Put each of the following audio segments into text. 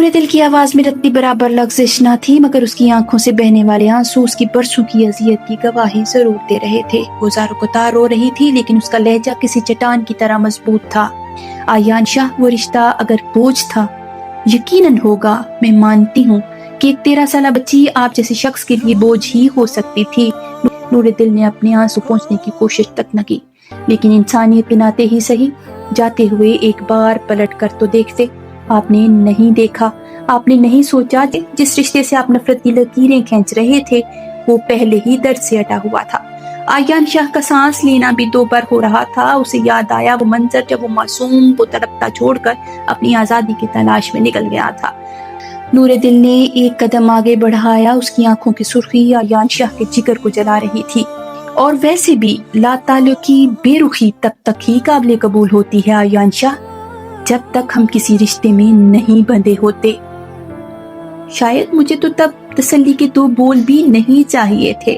नूरे दिल की आवाज में रत्ती बराबर लग्जिश न थी, मगर उसकी आंखों से बहने वाले आंसू उसकी बरसों की अजियत की गवाही जरूर दे रहे थे। वो ज़ारो-क़तार रो रही थी, लेकिन उसका लहजा किसी चट्टान की तरह मजबूत था। आयान शाह, वो रिश्ता अगर बोझ था, यकीनन होगा। मैं मानती हूँ कि एक 13 साल बच्ची आप जैसे शख्स के लिए बोझ ही हो सकती थी। नूरे दिल ने अपने आंसू पोंछने की कोशिश तक न की, लेकिन इंसानियत के नाते ही सही, जाते हुए एक बार पलट कर तो देखते। आपने नहीं देखा, आपने नहीं सोचा जिस रिश्ते से आप नफरत की लकीरें खींच रहे थे वो पहले ही दर्द से अटा हुआ था। आयान शाह का सांस लेना भी दो बार हो रहा था। उसे याद आया वो मंजर जब वो मासूम को तड़पता छोड़कर अपनी आजादी की तलाश में निकल गया था। नूरे दिल ने एक कदम आगे बढ़ाया। उसकी आंखों की सुर्खी आयान शाह के जिगर को जला रही थी। और वैसे भी लाताल्लुक़ की बेरुखी तब तक ही काबिल कबूल होती है आयान शाह, जब तक हम किसी रिश्ते में नहीं बंधे होते। शायद मुझे तो तब तसल्ली के 2 बोल भी नहीं चाहिए थे।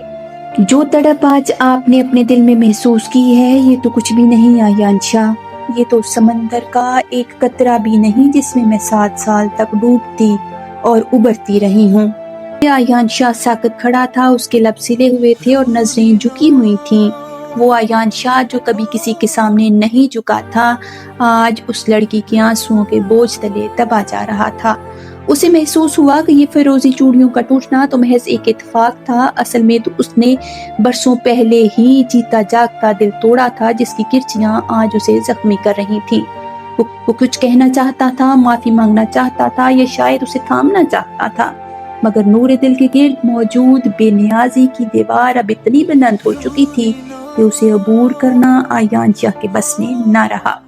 जो तड़प आज आपने अपने दिल में महसूस की है, ये तो कुछ भी नहीं आयान शाह। ये तो समंदर का एक कतरा भी नहीं जिसमें मैं 7 साल तक डूबती और उबरती रही हूँ। आयान शाह साकत खड़ा था, उसके लब सिले हुए थे और नजरें झुकी हुई थीं। वो आयान शाह जो कभी किसी के सामने नहीं झुका था, आज उस लड़की के आंसुओं के बोझ तले दबा जा रहा था। उसे महसूस हुआ कि ये फिरोजी चूड़ियों का टूटना तो महज एक इत्तेफाक था। असल में तो उसने बरसों पहले ही जीता जागता दिल तोड़ा था, जिसकी किरचियां आज उसे जख्मी कर रही थी। वो कुछ कहना चाहता था, माफी मांगना चाहता था, या शायद उसे थामना चाहता था, मगर नूरे दिल के गिर्द मौजूद बेनियाजी की दीवार अब इतनी बुलंद हो चुकी थी कि उसे अबूर करना आयान शाह के बस में न रहा।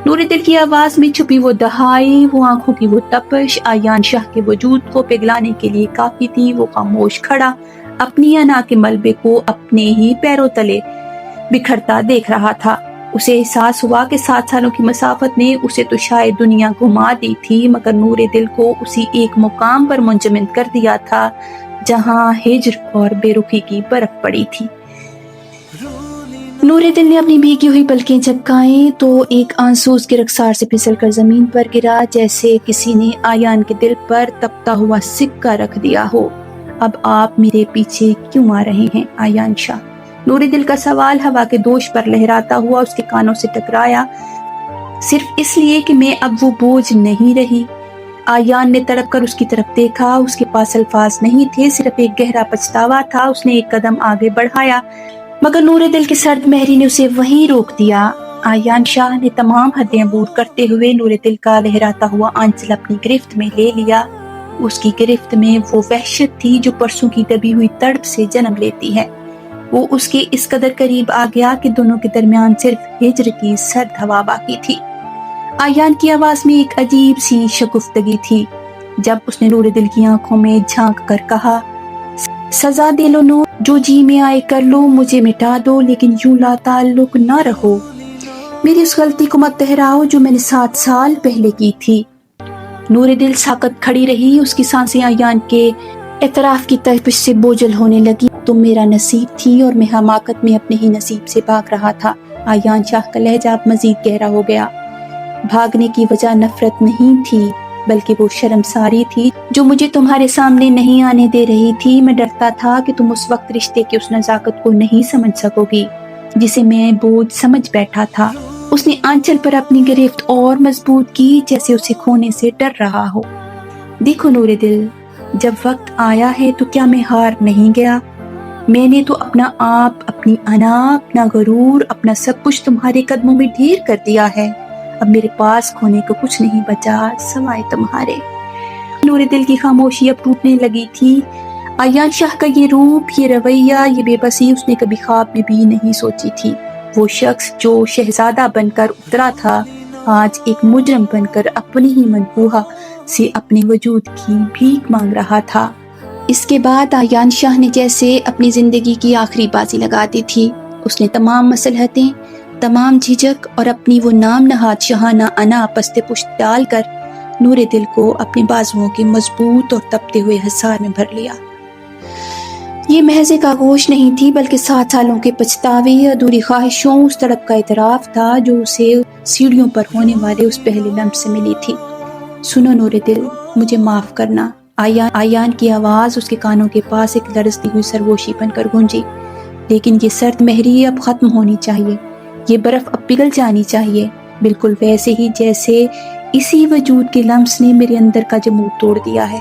नूरे दिल की आवाज में छुपी वो दहाई, वो आंखों की वो तपश आयान शाह के वजूद को पिघलाने के लिए काफी थी। वो खामोश खड़ा अपनी अना के मलबे को अपने ही पैरों तले बिखरता देख रहा था। उसे एहसास हुआ कि 7 सालों की मसाफत ने उसे तो शायद दुनिया घुमा दी थी, मगर नूरे दिल को उसी एक मुकाम पर मुंजमद कर दिया था जहां हिज्र और बेरुखी की बर्फ पड़ी थी। नूरे दिल ने अपनी भीगी हुई पलकें झपकाईं तो एक आंसू उसके रखसार से फिसलकर जमीन पर गिरा, जैसे किसी ने आयान के दिल पर तपता हुआ सिक्का रख दिया हो। अब आप मेरे पीछे क्यों आ रहे हैं आयान शाह? नूरे दिल का सवाल हवा के दोष पर लहराता हुआ उसके कानों से टकराया। सिर्फ इसलिए कि मैं अब वो बोझ नहीं रही। आयान ने तड़प कर उसकी तरफ देखा। उसके पास अल्फाज नहीं थे, सिर्फ एक गहरा पछतावा था। उसने एक कदम आगे बढ़ाया, मगर नूरे दिल के सर्द महरी ने उसे वहीं रोक दिया। आयान शाह ने तमाम हदें अबूर करते हुए नूरे दिल का लहराता हुआ आंचल अपनी गिरफ्त में ले लिया। उसकी गिरफ्त में वो वहशत थी जो परसों की दबी हुई तड़प से जन्म लेती है। वो उसके इस कदर करीब आ गया कि दोनों के दरमियान सिर्फ हिज्र की सर्द हवा बाकी थी। आयान की आवाज में एक अजीब सी शगुफ्तगी थी जब उसने नूरे दिल की आंखों में झांक कर कहा, सजा दे लो नूर, जो जी में आए कर लो, मुझे मिटा दो, लेकिन यूं लाताल्लुक ना रहो। मेरी उस गलती को मत दोहराओ जो मैंने 7 साल पहले की थी। नूरे दिल साकत खड़ी रही। उसकी सांसें आयान के एतराफ की तपिश से बोझल होने लगी। तुम मेरा नसीब थी और मैं हमाकत में अपने ही नसीब से भाग रहा था। आयान शाह का लहजा अब मजीद गहरा हो गया। भागने की वजह नफरत नहीं थी, बल्कि वो शर्मसारी थी जो मुझे तुम्हारे सामने नहीं आने दे रही थी। मैं डरता था कि तुम उस वक्त रिश्ते की उस नजाकत को नहीं समझ सकोगी जिसे मैं बोझ समझ बैठा था। उसने आंचल पर अपनी गिरफ्त और मजबूत की, जैसे उसे खोने से डर रहा हो। देखो नूरे दिल, जब वक्त आया है तो क्या मैं हार नहीं गया? मैंने तो अपना आप, अपनी अना, अपना गरूर, अपना सब कुछ तुम्हारे कदमों में ढेर कर दिया है। अब मेरे पास खोने को कुछ नहीं बचा सवाए तुम्हारे। नूरे दिल की खामोशी अब टूटने लगी थी। आयान शाह का ये रूप, ये रवैया, ये बेबसी उसने कभी ख्वाब में भी नहीं सोची थी। वो शख्स जो शहजादा बनकर उतरा था, आज एक मुजरम बनकर अपनी ही मनकूहा से अपने वजूद की भीख मांग रहा था। इसके बाद आयान शाह ने जैसे अपनी जिंदगी की आखिरी बाजी लगा दी थी। उसने तमाम मसलहतें, तमाम झिझक और अपनी वो नाम नहाद शहाना अना पस्ते पुश्त डाल कर नूरे दिल को अपनी बाजुओं के मजबूत और तपते हुए हिसार में भर लिया। ये महज एक आगोश नहीं थी, बल्कि 7 सालों के पछतावे, अधूरी ख्वाहिशों, उस तड़प का इतराफ था जो उसे सीढ़ियों पर होने वाले उस पहले लम्हे से मिली थी। سنو نور دل، مجھے معاف کرنا۔ آیان کی آواز اس کے کانوں کے پاس ایک لرزتی ہوئی سرگوشی بن کر گونجی۔ لیکن یہ سرد مہری اب ختم ہونی چاہیے، یہ برف اب پگھل جانی چاہیے، بالکل ویسے ہی جیسے اسی وجود کے لمس نے میرے اندر کا جمود توڑ دیا ہے۔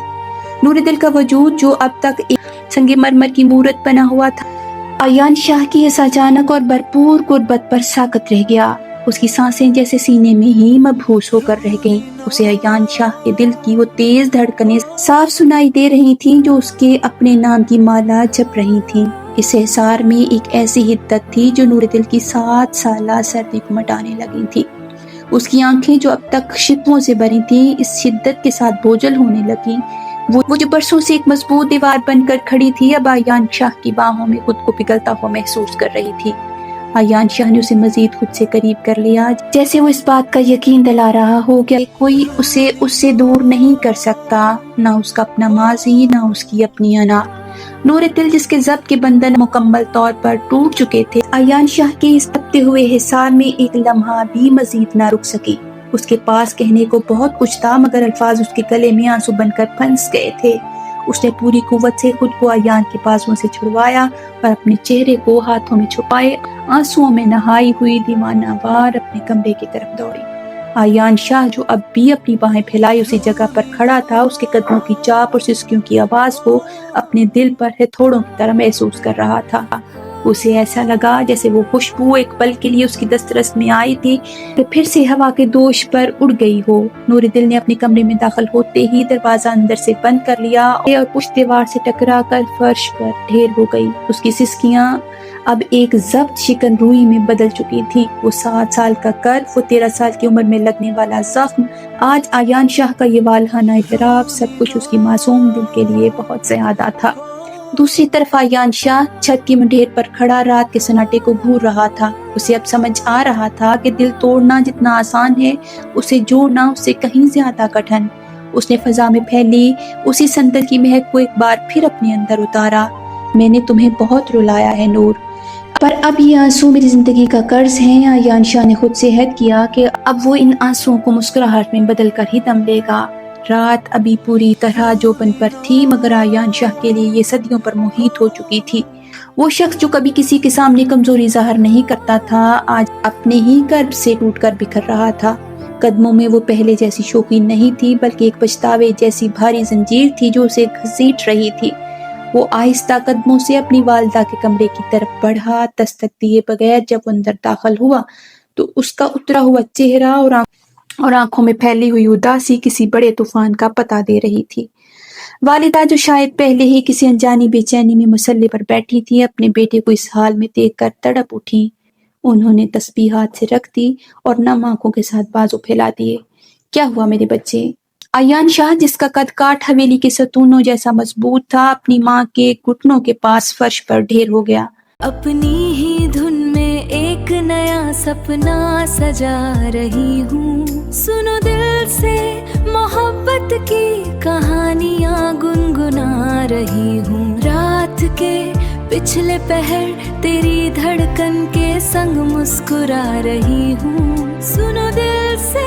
نور دل کا وجود جو اب تک ایک سنگ مرمر کی مورت بنا ہوا تھا، آیان شاہ کی اس اچانک اور بھرپور قربت پر ساکت رہ گیا۔ اس کی سانسیں جیسے سینے میں ہی مبہوس ہو کر رہ گئیں۔ اسے آیان شاہ کے دل کی وہ تیز دھڑکنیں صاف سنائی دے رہی تھیں جو اس کے اپنے نام کی مالا جپ رہی تھیں۔ اس احسار میں ایک ایسی حدت تھی جو نور دل کی 7 سالہ سردی کو مٹانے لگی تھی۔ اس کی آنکھیں جو اب تک شکووں سے بھری تھیں اس شدت کے ساتھ بوجھل ہونے لگیں۔ وہ جو برسوں سے ایک مضبوط دیوار بن کر کھڑی تھی اب آیان شاہ کی باہوں میں خود کو پگھلتا ہوا محسوس کر رہی تھی۔ آیان شاہ نے اسے مزید خود سے قریب کر لیا، جیسے وہ اس بات کا یقین دلا رہا ہو کہ کوئی اسے اس سے دور نہیں کر سکتا، نہ اس کا اپنا ماضی نہ اس کی اپنی انا۔ نور دل جس کے ضبط کے بندھن مکمل طور پر ٹوٹ چکے تھے، آیان شاہ کے اس تپتے ہوئے حصار میں ایک لمحہ بھی مزید نہ رک سکی۔ اس کے پاس کہنے کو بہت کچھ تھا مگر الفاظ اس کے گلے میں آنسو بن کر پھنس گئے تھے۔ اس نے پوری قوت سے خود کو آیان کے پاسوں سے چھڑوایا اور اپنے چہرے کو ہاتھوں میں چھپائے آنسوؤں میں نہائی ہوئی دیوانہ وار اپنے کمرے کی طرف دوڑی۔ آیان شاہ جو اب بھی اپنی باہیں پھیلائے اسی جگہ پر کھڑا تھا، اس کے قدموں کی چاپ اور سسکیوں کی آواز کو اپنے دل پر ہتھوڑوں کی طرح محسوس کر رہا تھا۔ اسے ایسا لگا جیسے وہ خوشبو ایک پل کے لیے اس کی دسترس میں آئی تھی تو پھر سے ہوا کے دوش پر اڑ گئی ہو۔ نور دل نے اپنے کمرے میں داخل ہوتے ہی دروازہ اندر سے بند کر لیا اور پشت دیوار سے ٹکرا کر فرش پر ڈھیر ہو گئی۔ اس کی سسکیاں اب ایک ضبط شکن روئی میں بدل چکی تھی۔ وہ 7 سال کا قد، وہ 13 سال کی عمر میں لگنے والا زخم، آج آیان شاہ کا یہ والہانہ اعتراف، سب کچھ اس کی معصوم دل کے لیے بہت زیادہ تھا۔ دوسری طرف آیان شاہ چھت کی منڈھیر پر کھڑا رات کے سناٹے کو گھور رہا تھا۔ اسے اب سمجھ آ رہا تھا کہ دل توڑنا جتنا آسان ہے، اسے جوڑنا اس سے کہیں زیادہ کٹھن۔ اس نے فضا میں پھیلی اسی سندل کی مہک کو ایک بار پھر اپنے اندر اتارا۔ میں نے تمہیں بہت رلایا ہے نور، پر اب یہ آنسو میری زندگی کا قرض ہیں۔ آیان شاہ نے خود سے عہد کیا کہ اب وہ ان آنسوؤں کو مسکراہٹ میں بدل کر ہی دم لے گا۔ رات ابھی پوری طرح جوبن پر تھی مگر آیان شاہ کے لیے یہ صدیوں پر محیط ہو چکی تھی۔ وہ شخص جو کبھی کسی کے سامنے کمزوری ظاہر نہیں کرتا تھا، آج اپنے ہی قلب سے ٹوٹ کر بکھر رہا تھا۔ قدموں میں وہ پہلے جیسی شوخی نہیں تھی بلکہ ایک پچھتاوے جیسی بھاری زنجیر تھی جو اسے گھسیٹ رہی تھی۔ وہ آہستہ قدموں سے اپنی والدہ کے کمرے کی طرف بڑھا، دستک دیے بغیر جب وہ اندر داخل ہوا تو اس کا اترا ہوا چہرہ اور آنکھوں میں پھیلی ہوئی اداسی کسی بڑے طوفان کا پتہ دے رہی تھی۔ والدہ جو شاید پہلے ہی کسی انجانی بے چینی میں مسلے پر بیٹھی تھی، اپنے بیٹے کو اس حال میں دیکھ کر تڑپ اٹھی۔ انہوں نے تسبیح ہاتھ سے رکھ دی اور نم آنکھوں کے ساتھ بازو پھیلا دیے۔ کیا ہوا میرے بچے؟ آیان شاہ جس کا قد کاٹ حویلی کے ستونوں جیسا مضبوط تھا، اپنی ماں کے گھٹنوں کے پاس فرش پر ڈھیر ہو گیا۔ اپنی ہی دھن میں ایک نیا سپنا سجا رہی ہوں، سنو دل سے محبت کی کہانیاں گنگنا رہی ہوں۔ رات کے پچھلے پہر تیری دھڑکن کے سنگ مسکرا رہی ہوں، سنو دل سے